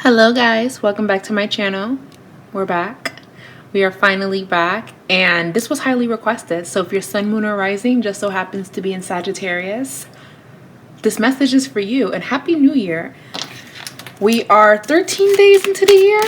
Hello guys, welcome back to my channel. We're back. We are finally back, and this was highly requested. So if your sun, moon, or rising just so happens to be in Sagittarius, this message is for you, and Happy New Year. We are 13 days into the year,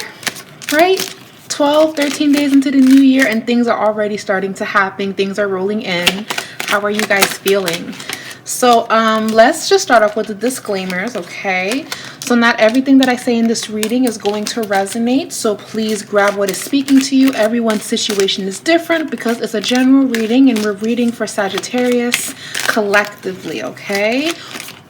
right? 13 days into the new year, and things are already starting to happen. Things are rolling in. How are you guys feeling? So let's just start off with the disclaimers, okay? So not everything that I say in this reading is going to resonate, so please grab what is speaking to you. Everyone's situation is different because it's a general reading and we're reading for Sagittarius collectively, okay?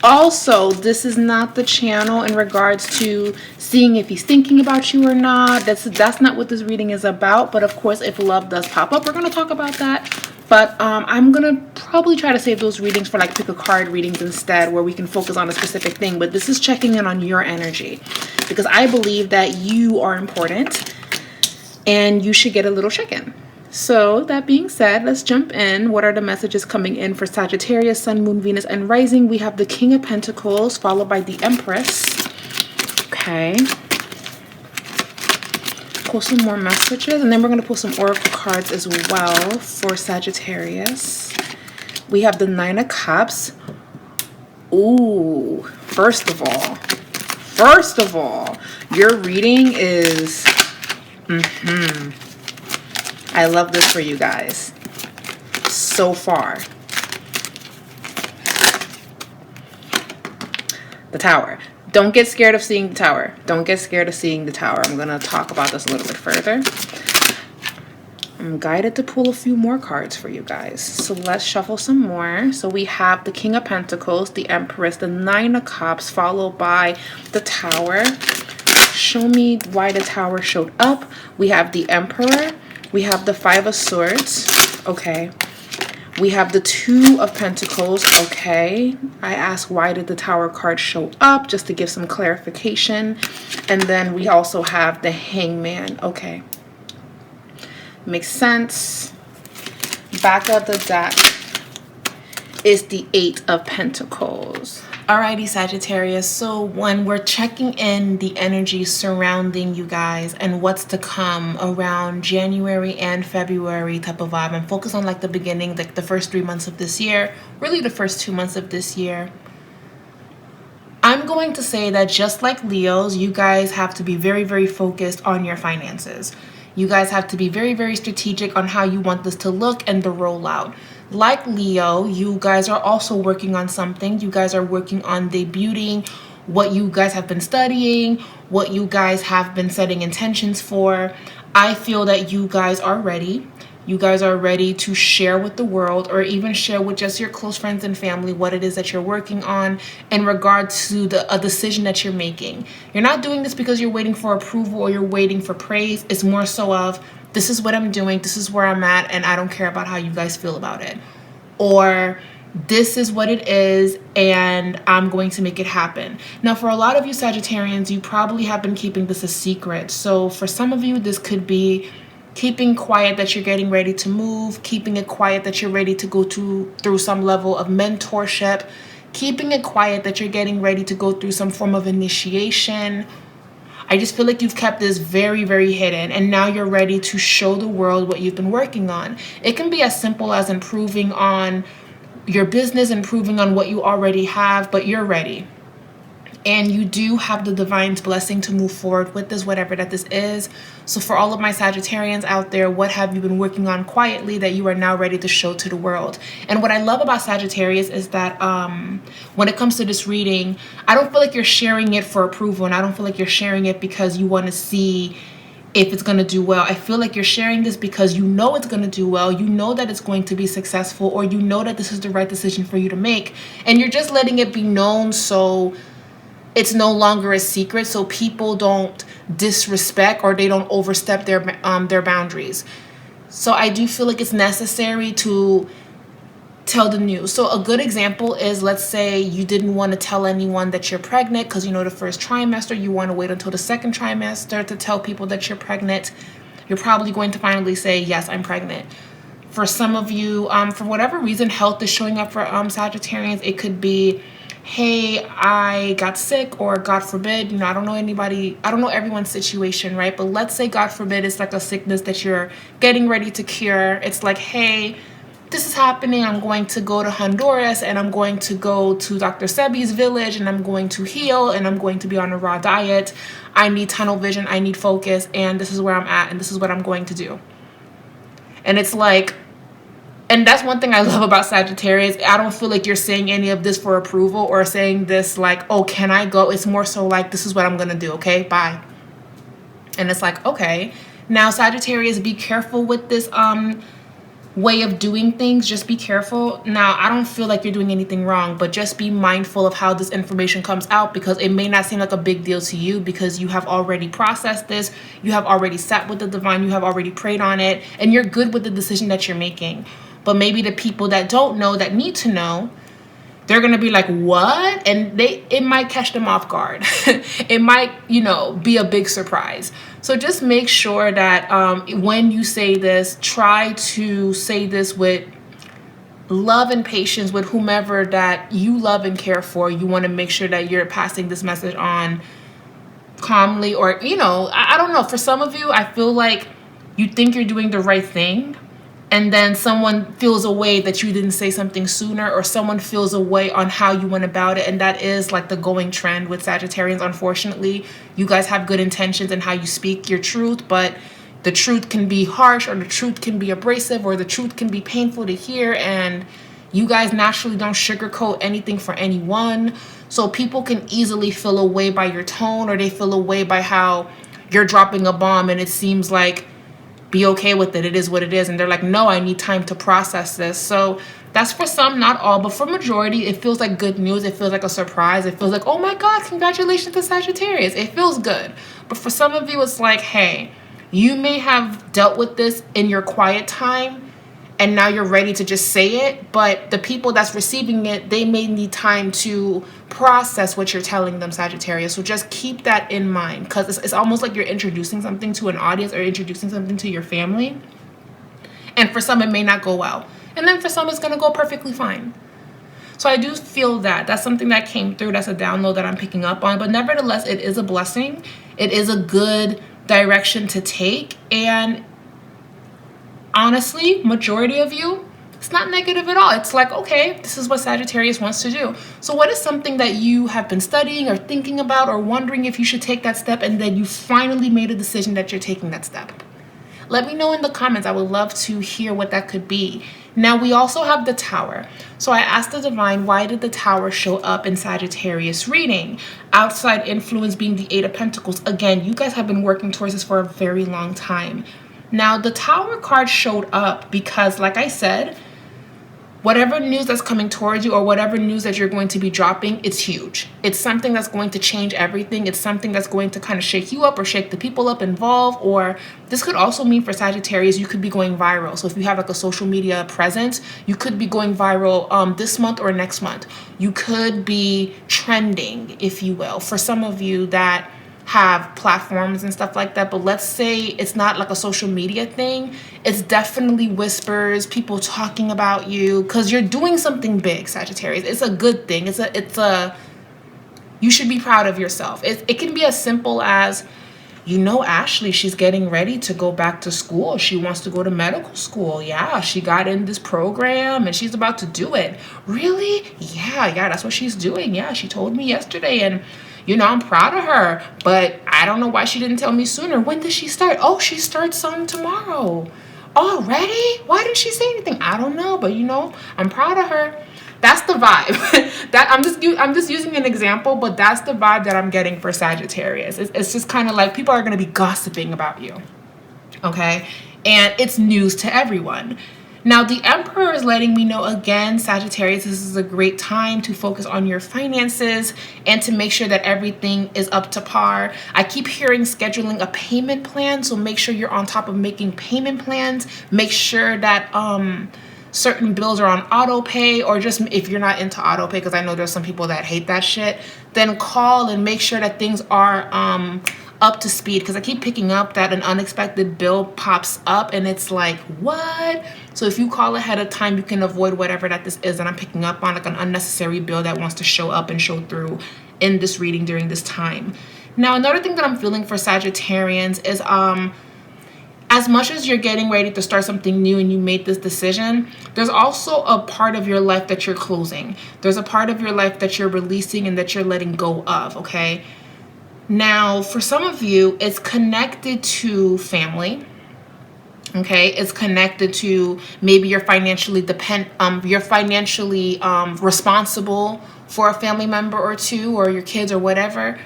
Also, this is not the channel in regards to seeing if he's thinking about you or not. That's not what this reading is about. But of course, if love does pop up, we're going to talk about that. But I'm going to probably try to save those readings for like pick a card readings instead, where we can focus on a specific thing. But this is checking in on your energy because I believe that you are important and you should get a little check-in. So that being said, let's jump in. What are the messages coming in for Sagittarius, Sun, Moon, Venus, and Rising? We have the King of Pentacles followed by the Empress. Okay. Pull some more messages, and then we're going to pull some Oracle cards as well for Sagittarius. We have the Nine of Cups. Ooh, first of all, your reading is... I love this for you guys so far. The Tower. Don't get scared of seeing the Tower. Don't get scared of seeing the Tower. I'm going to talk about this a little bit further. I'm guided to pull a few more cards for you guys. So let's shuffle some more. So we have the King of Pentacles, the Empress, the Nine of Cups, followed by the Tower. Show me why the Tower showed up. We have the Emperor. We have the Five of Swords. Okay. We have the Two of Pentacles. Okay. I asked why did the Tower card show up, just to give some clarification. And then we also have the Hangman. Okay. Makes sense. Back of the deck is the Eight of Pentacles. Alrighty, Sagittarius, so when we're checking in the energy surrounding you guys and what's to come around January and February type of vibe, and focus on like the beginning, like the first 3 months of this year, really the first 2 months of this year, I'm going to say that just like Leos, you guys have to be very, very focused on your finances. You guys have to be very, very strategic on how you want this to look and the rollout. Like Leo, you guys are also working on something. You guys are working on debuting what you guys have been studying, what you guys have been setting intentions for. I feel that you guys are ready. You guys are ready to share with the world, or even share with just your close friends and family what it is that you're working on in regard to a decision that you're making. You're not doing this because you're waiting for approval or you're waiting for praise. It's more so of, this is what I'm doing, this is where I'm at, and I don't care about how you guys feel about it. Or this is what it is and I'm going to make it happen. Now, for a lot of you Sagittarians, you probably have been keeping this a secret. So for some of you, this could be keeping quiet that you're getting ready to move, keeping it quiet that you're ready to go through some level of mentorship, keeping it quiet that you're getting ready to go through some form of initiation. I just feel like you've kept this very, very hidden, and now you're ready to show the world what you've been working on. It can be as simple as improving on your business, improving on what you already have, but you're ready. And you do have the divine's blessing to move forward with this, whatever that this is. So for all of my Sagittarians out there, what have you been working on quietly that you are now ready to show to the world? And what I love about Sagittarius is that when it comes to this reading, I don't feel like you're sharing it for approval, and I don't feel like you're sharing it because you want to see if it's going to do well. I feel like you're sharing this because you know it's going to do well. You know that it's going to be successful, or you know that this is the right decision for you to make. And you're just letting it be known so it's no longer a secret, so people don't disrespect or they don't overstep their boundaries. So I do feel like it's necessary to tell the news. So a good example is, let's say you didn't want to tell anyone that you're pregnant because you know the first trimester, you want to wait until the second trimester to tell people that you're pregnant. You're probably going to finally say, yes, I'm pregnant. For some of you, for whatever reason, health is showing up for Sagittarians. It could be hey, I got sick, or God forbid, I don't know anybody, I don't know everyone's situation, right? But let's say, God forbid, it's like a sickness that you're getting ready to cure. It's like, hey, this is happening. I'm going to go to Honduras, and I'm going to go to Dr. Sebi's village, and I'm going to heal, and I'm going to be on a raw diet. I need tunnel vision. I need focus. And this is where I'm at, and this is what I'm going to do. And it's like, and that's one thing I love about Sagittarius. I don't feel like you're saying any of this for approval or saying this like, oh, can I go? It's more so like, this is what I'm going to do. Okay, bye. And it's like, okay. Now, Sagittarius, be careful with this way of doing things. Just be careful. Now, I don't feel like you're doing anything wrong, but just be mindful of how this information comes out, because it may not seem like a big deal to you, because you have already processed this. You have already sat with the divine. You have already prayed on it, and you're good with the decision that you're making. But maybe the people that don't know, that need to know, they're going to be like, what? And it might catch them off guard. It might, be a big surprise. So just make sure that when you say this, try to say this with love and patience with whomever that you love and care for. You want to make sure that you're passing this message on calmly, or, I don't know. For some of you, I feel like you think you're doing the right thing, and then someone feels a way that you didn't say something sooner, or someone feels a way on how you went about it. And that is like the going trend with Sagittarians. Unfortunately, you guys have good intentions in how you speak your truth, but the truth can be harsh, or the truth can be abrasive, or the truth can be painful to hear. And you guys naturally don't sugarcoat anything for anyone. So people can easily feel a way by your tone, or they feel a way by how you're dropping a bomb, and it seems like, be okay with it. It is what it is. And they're like, no, I need time to process this. So that's for some, not all, but for majority, it feels like good news. It feels like a surprise. It feels like, oh my God, congratulations to Sagittarius. It feels good. But for some of you, it's like, hey, you may have dealt with this in your quiet time, and now you're ready to just say it. But the people that's receiving it, they may need time to process what you're telling them, Sagittarius. So just keep that in mind, because it's almost like you're introducing something to an audience, or introducing something to your family. And for some, it may not go well. And then for some, it's going to go perfectly fine. So I do feel that that's something that came through. That's a download that I'm picking up on. But nevertheless, it is a blessing. It is a good direction to take. And honestly, majority of you, it's not negative at all. It's like, okay, this is what Sagittarius wants to do. So what is something that you have been studying or thinking about, or wondering if you should take that step, and then you finally made a decision that you're taking that step? Let me know in the comments. I would love to hear what that could be. Now, we also have the Tower. So I asked the divine, why did the Tower show up in Sagittarius reading? Outside influence being the Eight of Pentacles. Again, you guys have been working towards this for a very long time. Now, the Tower card showed up because, like I said, whatever news that's coming towards you, or whatever news that you're going to be dropping, it's huge. It's something that's going to change everything. It's something that's going to kind of shake you up, or shake the people up involved. Or this could also mean for Sagittarius, you could be going viral. So if you have like a social media presence, you could be going viral this month or next month. You could be trending, if you will, for some of you that have platforms and stuff like that. But let's say it's not like a social media thing. It's definitely whispers, people talking about you, because you're doing something big, Sagittarius. It's a good thing. You should be proud of yourself. It can be as simple as, Ashley, she's getting ready to go back to school. She wants to go to medical school. Yeah, she got in this program and she's about to do it. Really? Yeah, that's what she's doing. Yeah, she told me yesterday, and I'm proud of her, but I don't know why she didn't tell me sooner. When does she start? Oh, she starts tomorrow. Already? Why didn't she say anything? I don't know, but I'm proud of her. That's the vibe. That I'm just using an example, but that's the vibe that I'm getting for Sagittarius. It's just kind of like people are going to be gossiping about you. Okay? And it's news to everyone. Now, the Emperor is letting me know again, Sagittarius, this is a great time to focus on your finances and to make sure that everything is up to par. I keep hearing scheduling a payment plan, so make sure you're on top of making payment plans. Make sure that certain bills are on auto pay, or just if you're not into auto pay, because I know there's some people that hate that shit, then call and make sure that things are up to speed, because I keep picking up that an unexpected bill pops up and it's like, what? So if you call ahead of time, you can avoid whatever that this is that I'm picking up on, like an unnecessary bill that wants to show up and show through in this reading during this time. Now, another thing that I'm feeling for Sagittarians is as much as you're getting ready to start something new and you made this decision, there's also a part of your life that you're closing. There's a part of your life that you're releasing and that you're letting go of, okay? Now, for some of you, it's connected to family, okay? It's connected to maybe you're financially responsible for a family member or two, or your kids or whatever.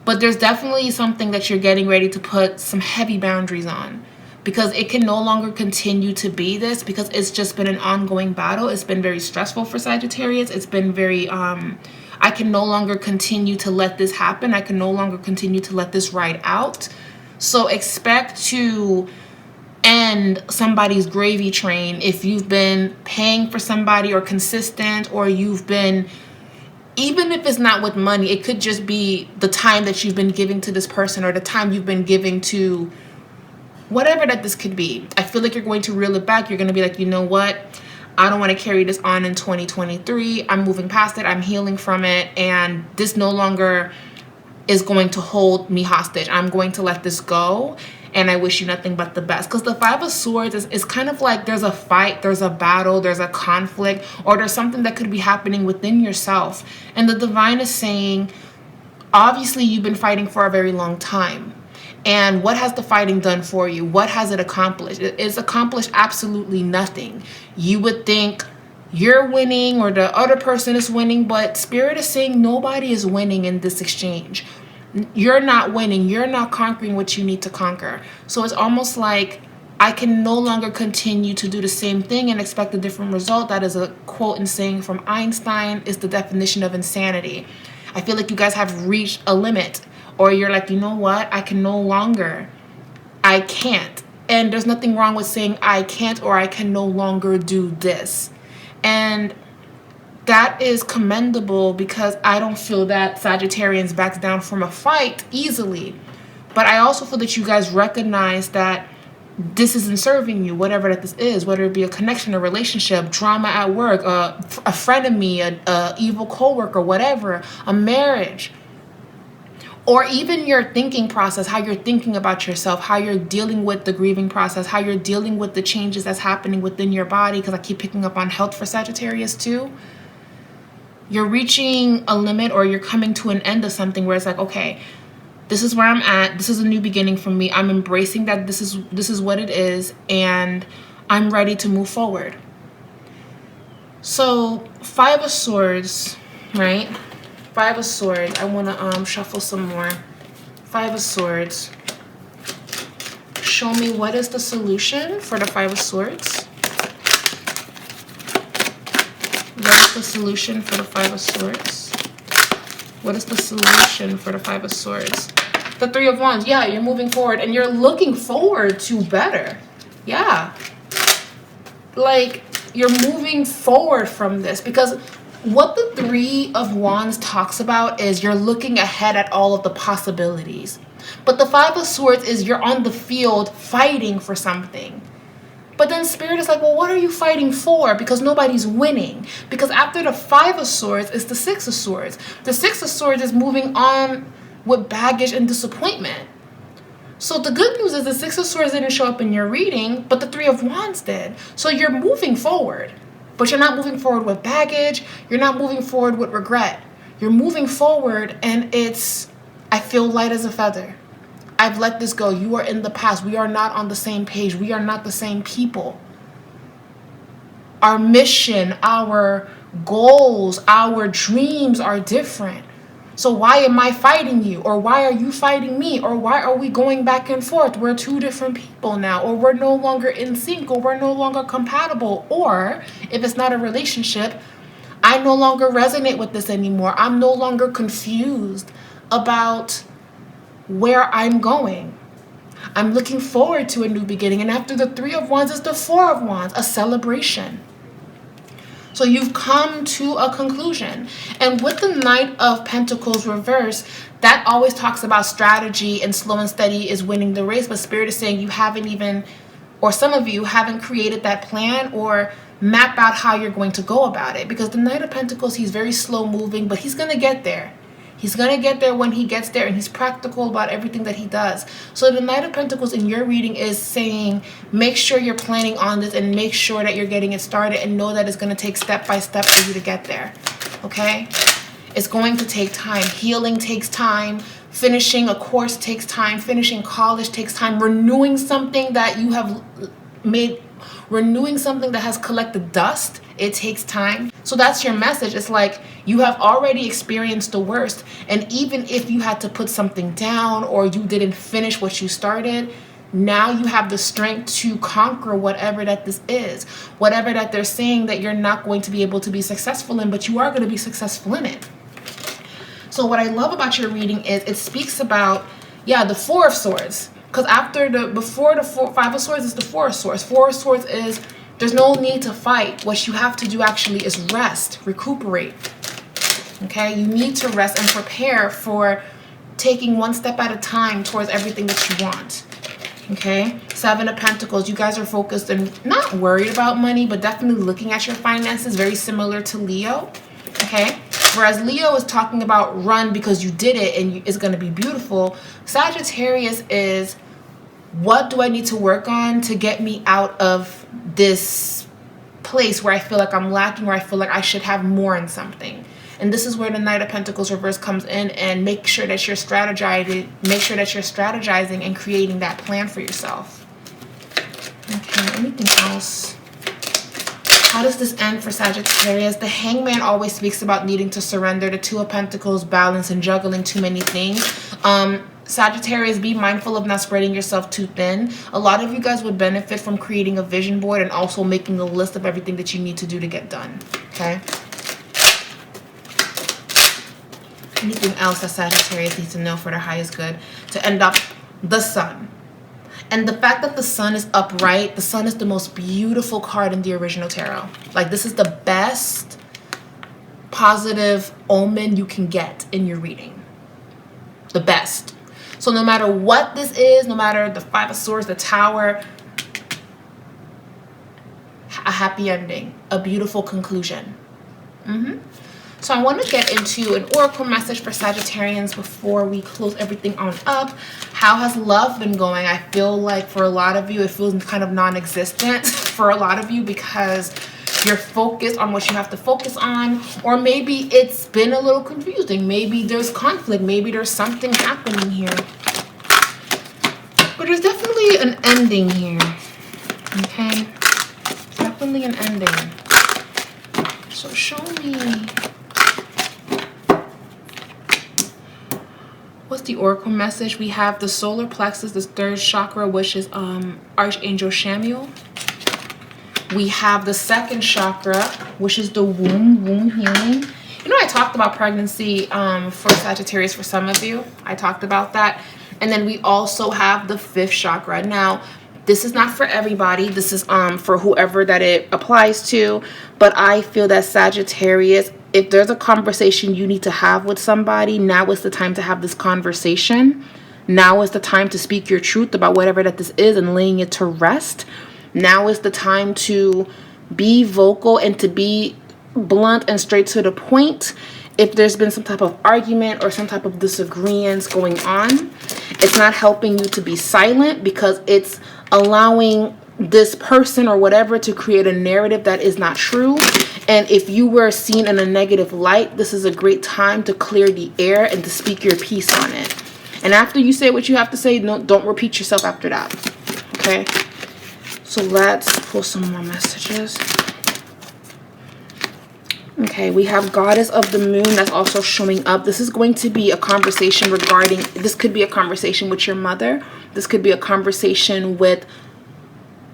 But there's definitely something that you're getting ready to put some heavy boundaries on, because it can no longer continue to be this, because it's just been an ongoing battle. It's been very stressful for Sagittarius. It's been very, I can no longer continue to let this happen. I can no longer continue to let this ride out. So expect to end somebody's gravy train if you've been paying for somebody or consistent, or you've been, even if it's not with money, it could just be the time that you've been giving to this person, or the time you've been giving to whatever that this could be. I feel like you're going to reel it back. You're going to be like, you know what? I don't want to carry this on in 2023. I'm moving past it. I'm healing from it. And this no longer is going to hold me hostage. I'm going to let this go. And I wish you nothing but the best. Because the Five of Swords is kind of like there's a fight, there's a battle, there's a conflict, or there's something that could be happening within yourself. And the divine is saying, obviously you've been fighting for a very long time. And what has the fighting done for you? What has it accomplished? It's accomplished absolutely nothing. You would think you're winning or the other person is winning, but Spirit is saying nobody is winning in this exchange. You're not winning. You're not conquering what you need to conquer. So it's almost like I can no longer continue to do the same thing and expect a different result. That is a quote and saying from Einstein, is the definition of insanity. I feel like you guys have reached a limit. Or you're like, you know what? I can no longer. I can't. And there's nothing wrong with saying I can't, or I can no longer do this. And that is commendable, because I don't feel that Sagittarians backs down from a fight easily. But I also feel that you guys recognize that this isn't serving you, whatever that this is, whether it be a connection, a relationship, drama at work, a frenemy, a evil coworker, whatever, a marriage. Or even your thinking process, how you're thinking about yourself, how you're dealing with the grieving process, how you're dealing with the changes that's happening within your body, because I keep picking up on health for Sagittarius too. You're reaching a limit, or you're coming to an end of something where it's like, okay, this is where I'm at. This is a new beginning for me. I'm embracing that this is what it is, and I'm ready to move forward. So, Five of Swords, right? Five of Swords. I want to shuffle some more. Five of Swords. Show me, what is the solution for the Five of Swords? What is the solution for the Five of Swords? What is the solution for the Five of Swords? The Three of Wands. Yeah, you're moving forward and you're looking forward to better. Yeah. Like, you're moving forward from this, because what the Three of Wands talks about is you're looking ahead at all of the possibilities. But the Five of Swords is you're on the field fighting for something. But then Spirit is like, well, what are you fighting for? Because nobody's winning. Because after the Five of Swords is the Six of Swords. The Six of Swords is moving on with baggage and disappointment. So the good news is the Six of Swords didn't show up in your reading, but the Three of Wands did. So you're moving forward. But you're not moving forward with baggage. You're not moving forward with regret. You're moving forward, and it's, I feel light as a feather. I've let this go. You are in the past. We are not on the same page. We are not the same people. Our mission, our goals, our dreams are different. So why am I fighting you? Or why are you fighting me? Or why are we going back and forth? We're two different people now. Or we're no longer in sync. Or we're no longer compatible. Or if it's not a relationship, I no longer resonate with this anymore. I'm no longer confused about where I'm going. I'm looking forward to a new beginning. And after the Three of Wands is the Four of Wands, a celebration. So you've come to a conclusion. And with the Knight of Pentacles reverse, that always talks about strategy, and slow and steady is winning the race. But Spirit is saying you haven't even, or some of you haven't created that plan or map out how you're going to go about it. Because the Knight of Pentacles, he's very slow moving, but he's going to get there. He's going to get there when he gets there, and he's practical about everything that he does. So the Knight of Pentacles in your reading is saying, make sure you're planning on this and make sure that you're getting it started, and know that it's going to take step by step for you to get there. Okay? It's going to take time. Healing takes time. Finishing a course takes time. Finishing college takes time. Renewing something that you have made, renewing something that has collected dust, it takes time. So that's your message. It's like you have already experienced the worst, and even if you had to put something down or you didn't finish what you started, now you have the strength to conquer whatever that this is, whatever that they're saying that you're not going to be able to be successful in, but you are going to be successful in it. So what I love about your reading is it speaks about, yeah, the Four of Swords. Because before the Five of Swords is the Four of Swords. Four of Swords is there's no need to fight. What you have to do actually is rest, recuperate. Okay? You need to rest and prepare for taking one step at a time towards everything that you want. Okay? Seven of Pentacles. You guys are focused and not worried about money, but definitely looking at your finances, very similar to Leo. Okay? Whereas Leo is talking about run because you did it and it's going to be beautiful. Sagittarius is, what do I need to work on to get me out of this place where I feel like I'm lacking, where I feel like I should have more in something. And this is where the Knight of Pentacles reverse comes in, and make sure that you're strategizing, and creating that plan for yourself. Okay, anything else? How does this end for Sagittarius? The Hangman always speaks about needing to surrender. The Two of Pentacles, balance, and juggling too many things. Sagittarius, be mindful of not spreading yourself too thin. A lot of you guys would benefit from creating a vision board and also making a list of everything that you need to do to get done. Okay? Anything else that Sagittarius needs to know for their highest good? To end up, the Sun. And the fact that the Sun is upright, the Sun is the most beautiful card in the original tarot. Like, this is the best positive omen you can get in your reading. The best. So no matter what this is, no matter the Five of Swords, the Tower, a happy ending, a beautiful conclusion. So I want to get into an oracle message for Sagittarians before we close everything on up. How has love been going? I feel like for a lot of you, it feels kind of non-existent for a lot of you because you're focused on what you have to focus on, or maybe it's been a little confusing. Maybe there's conflict. Maybe there's something happening here. But there's definitely an ending here. Okay? Definitely an ending. So show me. What's the oracle message? We have the solar plexus, the third chakra, which is Archangel Chamuel. We have the second chakra, which is the womb healing. You know, I talked about pregnancy for Sagittarius for some of you. I talked about that. And then we also have the fifth chakra. Now, this is not for everybody. This is for whoever that it applies to. But I feel that Sagittarius, if there's a conversation you need to have with somebody, now is the time to have this conversation. Now is the time to speak your truth about whatever that this is and laying it to rest. Now is the time to be vocal and to be blunt and straight to the point. If there's been some type of argument or some type of disagreements going on, it's not helping you to be silent because it's allowing this person or whatever to create a narrative that is not true. And if you were seen in a negative light, this is a great time to clear the air and to speak your piece on it. And after you say what you have to say, don't repeat yourself after that. Okay? So let's pull some more messages. Okay, we have Goddess of the Moon that's also showing up. This is going to be a conversation regarding, this could be a conversation with your mother. This could be a conversation with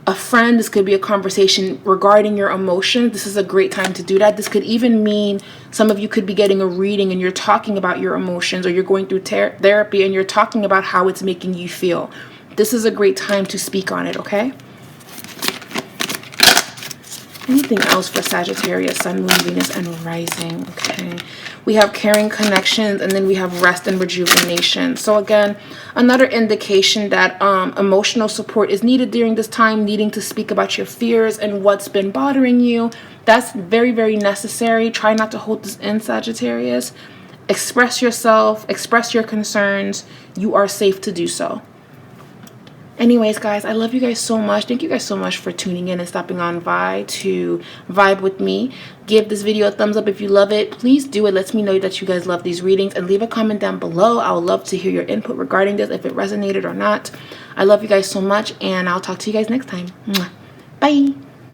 a friend. This could be a conversation regarding your emotions. This is a great time to do that. This could even mean some of you could be getting a reading and you're talking about your emotions, or you're going through therapy and you're talking about how it's making you feel. This is a great time to speak on it, okay? Anything else for Sagittarius, Sun, Moon, Venus, and Rising? Okay. We have caring connections, and then we have rest and rejuvenation. So again, another indication that emotional support is needed during this time, needing to speak about your fears and what's been bothering you. That's very, very necessary. Try not to hold this in, Sagittarius. Express yourself, express your concerns. You are safe to do so. Anyways, guys, I love you guys so much. Thank you guys so much for tuning in and stopping on by to vibe with me. Give this video a thumbs up if you love it. Please do it. Lets me know that you guys love these readings, and leave a comment down below. I would love to hear your input regarding this, if it resonated or not. I love you guys so much, and I'll talk to you guys next time. Bye.